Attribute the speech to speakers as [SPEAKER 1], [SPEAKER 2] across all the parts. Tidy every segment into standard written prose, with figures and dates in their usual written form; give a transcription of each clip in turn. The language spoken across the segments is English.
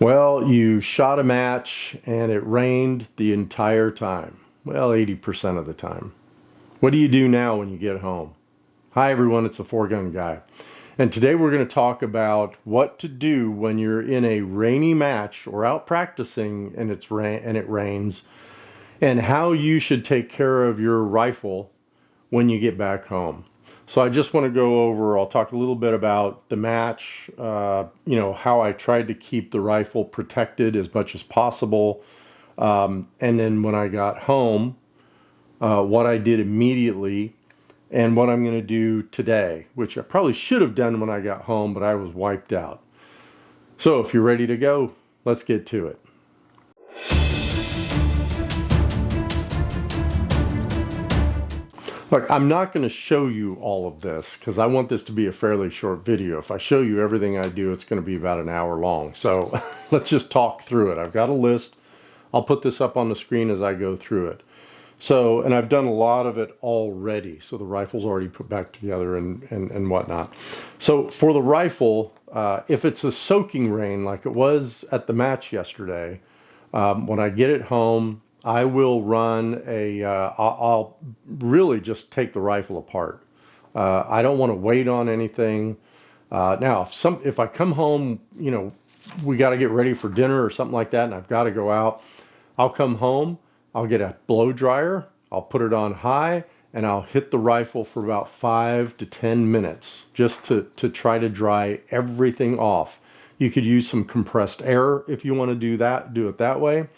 [SPEAKER 1] Well, you shot a match and it rained the entire time. Well, 80% of the time. What do you do now when you get home? Hi everyone, it's the Four Gun Guy. And today we're going to talk about what to do when you're in a rainy match or out practicing and it rains, and how you should take care of your rifle when you get back home. So I just want to go over, I'll talk a little bit about the match, how I tried to keep the rifle protected as much as possible. And then when I got home, what I did immediately and what I'm going to do today, which I probably should have done when I got home, but I was wiped out. So if you're ready to go, let's get to it. Look, I'm not going to show you all of this because I want this to be a fairly short video. If I show you everything I do, it's going to be about an hour long. So let's just talk through it. I've got a list. I'll put this up on the screen as I go through it. So, and I've done a lot of it already. So the rifle's already put back together and whatnot. So for the rifle, if it's a soaking rain like it was at the match yesterday, when I get it home, I will run I'll really just take the rifle apart. I don't want to wait on anything. Now, if I come home, we got to get ready for dinner or something like that, and I've got to go out, I'll come home, I'll get a blow dryer, I'll put it on high, and I'll hit the rifle for about 5 to 10 minutes just to try to dry everything off. You could use some compressed air if you want to do it that way.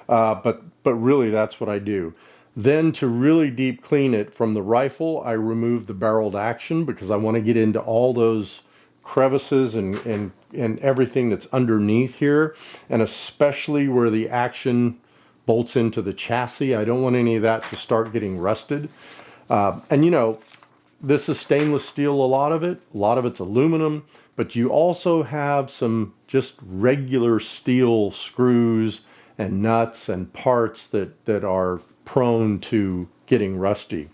[SPEAKER 1] But really that's what I do. Then to really deep clean it from the rifle, I remove the barreled action because I want to get into all those crevices and everything that's underneath here, and especially where the action bolts into the chassis. I don't want any of that to start getting rusted. This is stainless steel, a lot of it's aluminum, but you also have some just regular steel screws and nuts and parts that are prone to getting rusty.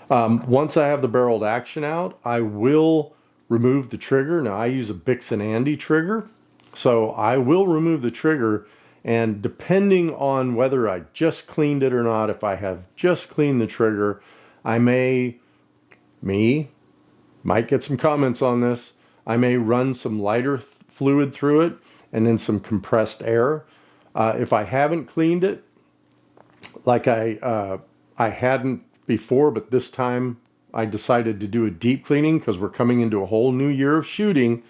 [SPEAKER 1] Once I have the barreled action out, I will remove the trigger. Now I use a Bix and Andy trigger, so I will remove the trigger, and depending on whether I just cleaned it or not, if I have just cleaned the trigger, I might get some comments on this, I may run some lighter fluid through it and then some compressed air. If I haven't cleaned it, like I hadn't before, but this time I decided to do a deep cleaning because we're coming into a whole new year of shooting.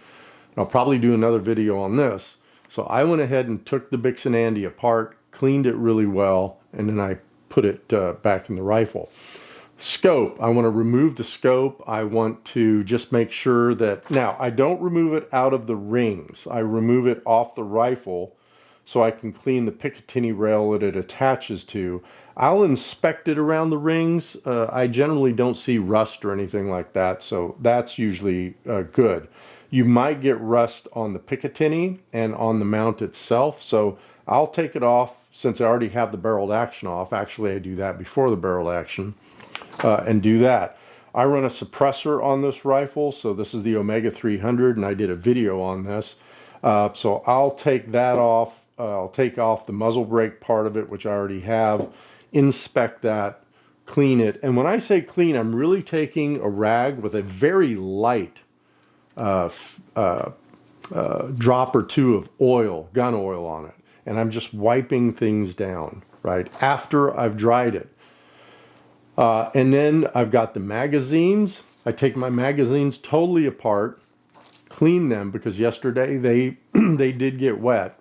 [SPEAKER 1] I'll probably do another video on this. So I went ahead and took the Bix and Andy apart, cleaned it really well, and then I put it back in the rifle. Scope, I want to remove the scope. I want to just make sure that, now I don't remove it out of the rings. I remove it off the rifle so I can clean the Picatinny rail that it attaches to. I'll inspect it around the rings. I generally don't see rust or anything like that, so that's usually good. You might get rust on the Picatinny and on the mount itself, so I'll take it off since I already have the barreled action off. Actually, I do that before the barreled action and do that. I run a suppressor on this rifle, so this is the Omega 300, and I did a video on this. So I'll take that off. I'll take off the muzzle brake part of it, which I already have, inspect that, clean it. And when I say clean, I'm really taking a rag with a very light drop or two of oil, gun oil on it. And I'm just wiping things down, right, after I've dried it. And then I've got the magazines. I take my magazines totally apart, clean them, because yesterday they did get wet.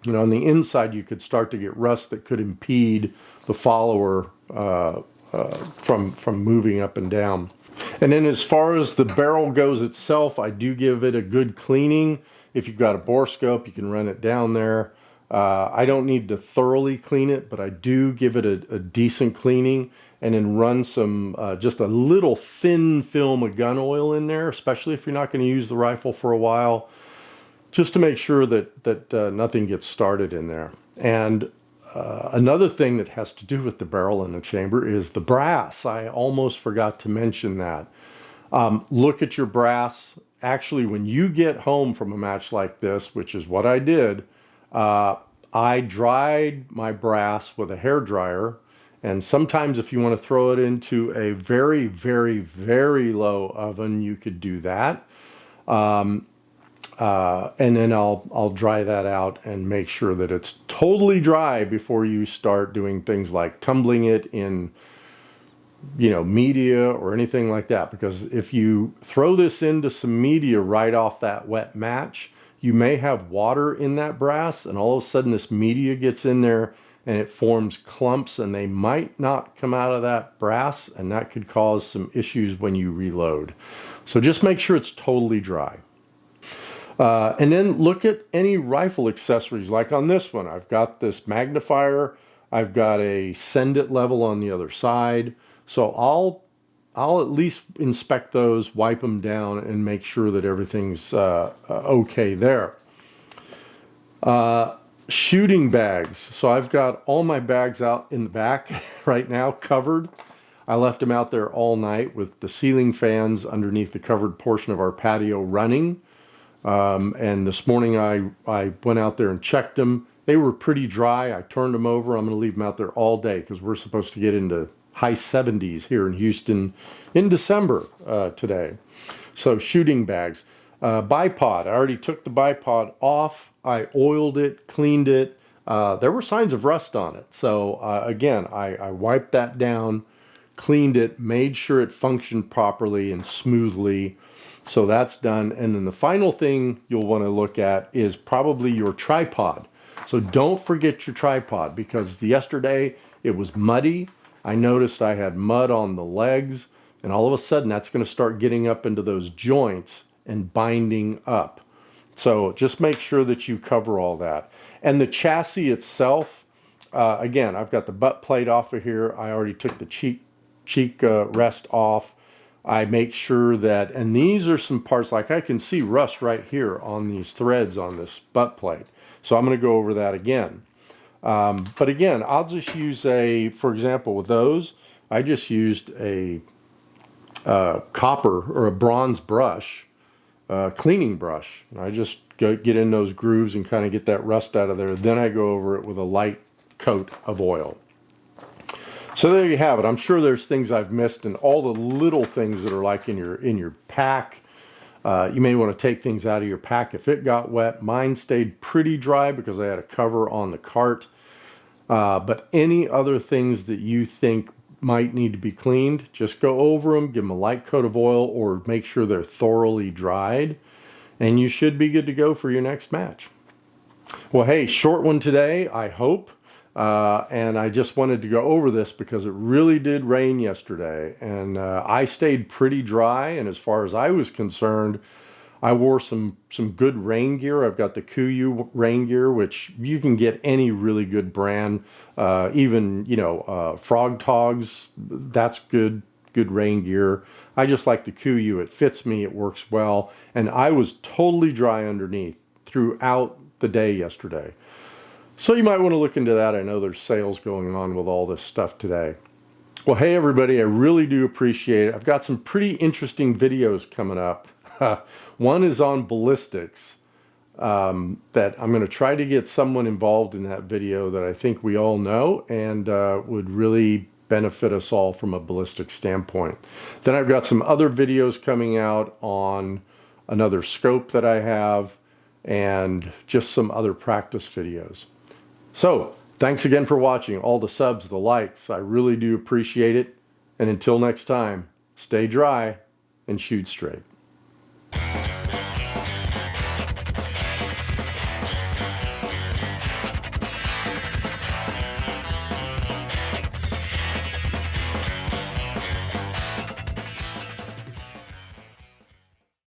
[SPEAKER 1] On the inside, you could start to get rust that could impede the follower from moving up and down. And then as far as the barrel goes itself, I do give it a good cleaning. If you've got a bore scope, you can run it down there. I don't need to thoroughly clean it, but I do give it a decent cleaning, and then run some, just a little thin film of gun oil in there, especially if you're not going to use the rifle for a while, just to make sure that nothing gets started in there. And another thing that has to do with the barrel and the chamber is the brass. I almost forgot to mention that. Look at your brass actually, when you get home from a match like this, which is what I did, I dried my brass with a hair dryer. And sometimes if you want to throw it into a very, very, very low oven, you could do that. And then I'll dry that out and make sure that it's totally dry before you start doing things like tumbling it in, media or anything like that. Because if you throw this into some media right off that wet match, you may have water in that brass, and all of a sudden this media gets in there and it forms clumps, and they might not come out of that brass, and that could cause some issues when you reload. So just make sure it's totally dry. And then look at any rifle accessories. Like on this one, I've got this magnifier. I've got a send it level on the other side. So I'll at least inspect those, wipe them down, and make sure that everything's okay there. Shooting bags. So I've got all my bags out in the back right now, covered. I left them out there all night with the ceiling fans underneath the covered portion of our patio running. And this morning I went out there and checked them. They were pretty dry. I turned them over. I'm going to leave them out there all day because we're supposed to get into high 70s here in Houston in December today. So shooting bags. Bipod. I already took the bipod off. I oiled it, cleaned it. There were signs of rust on it. So again, I wiped that down, cleaned it, made sure it functioned properly and smoothly. So that's done. And then the final thing you'll want to look at is probably your tripod. So don't forget your tripod, because yesterday it was muddy. I noticed I had mud on the legs, and all of a sudden that's going to start getting up into those joints and binding up. So just make sure that you cover all that. And the chassis itself, again, I've got the butt plate off of here. I already took the cheek rest off. I make sure that, and these are some parts, like I can see rust right here on these threads on this butt plate. So I'm going to go over that again. But again, I'll just use for example, with those, I just used a copper or a bronze brush, cleaning brush. And I just get in those grooves and kind of get that rust out of there. Then I go over it with a light coat of oil. So there you have it. I'm sure there's things I've missed, and all the little things that are like in your pack. You may want to take things out of your pack if it got wet. Mine stayed pretty dry because I had a cover on the cart. But any other things that you think might need to be cleaned, just go over them, give them a light coat of oil, or make sure they're thoroughly dried, and you should be good to go for your next match. Well, hey, short one today, I hope. And I just wanted to go over this because it really did rain yesterday, and I stayed pretty dry. And as far as I was concerned, I wore some good rain gear. I've got the Kuiu rain gear, which you can get any really good brand, even Frog Togs. That's good rain gear. I just like the Kuiu. It fits me. It works well, and I was totally dry underneath throughout the day yesterday. So you might want to look into that. I know there's sales going on with all this stuff today. Well, hey everybody, I really do appreciate it. I've got some pretty interesting videos coming up. One is on ballistics, that I'm going to try to get someone involved in that video that I think we all know and would really benefit us all from a ballistic standpoint. Then I've got some other videos coming out on another scope that I have, and just some other practice videos. So, thanks again for watching, all the subs, the likes. I really do appreciate it. And until next time, stay dry and shoot straight.